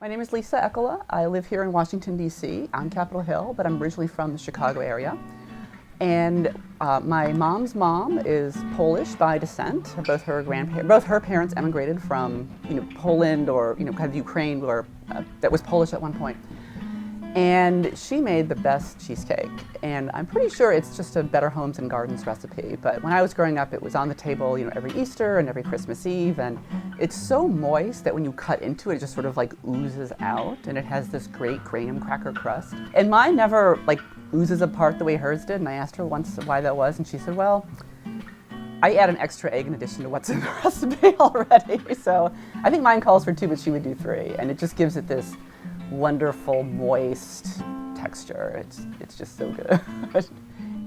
My name is Liisa Ecola. I live here in Washington, D.C. on Capitol Hill, but I'm originally from the Chicago area. And my mom's mom is Polish by descent. Both her parents emigrated from Poland or kind of Ukraine, or that was Polish at one point. And she made the best cheesecake. And I'm pretty sure it's just a Better Homes and Gardens recipe. But when I was growing up, it was on the table, every Easter and every Christmas Eve. And it's so moist that when you cut into it, it just sort of like oozes out. And it has this great graham cracker crust. And mine never oozes apart the way hers did. And I asked her once why that was. And she said, well, I add an extra egg in addition to what's in the recipe already. So I think mine calls for 2, but she would do 3. And it just gives it this wonderful, moist texture. It's just so good.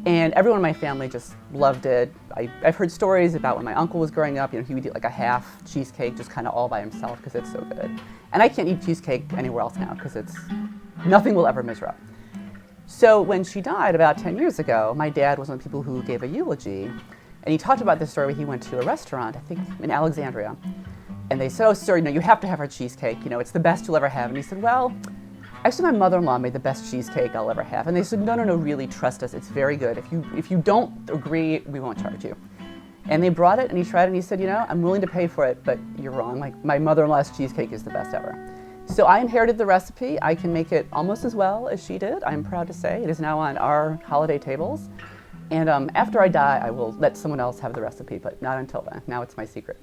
And everyone in my family just loved it. I've heard stories about when my uncle was growing up, he would eat like a half cheesecake just kind of all by himself because it's so good. And I can't eat cheesecake anywhere else now because nothing will ever measure up. So when she died about 10 years ago, my dad was one of the people who gave a eulogy. And he talked about this story where he went to a restaurant, I think in Alexandria. And they said, oh, sir, you have to have our cheesecake. It's the best you'll ever have. And he said, well, actually, my mother-in-law made the best cheesecake I'll ever have. And they said, no, really, trust us. It's very good. If you don't agree, we won't charge you. And they brought it, and he tried it, and he said, I'm willing to pay for it, but you're wrong. My mother-in-law's cheesecake is the best ever. So I inherited the recipe. I can make it almost as well as she did. I'm proud to say. It is now on our holiday tables. And after I die, I will let someone else have the recipe, but not until then. Now it's my secret.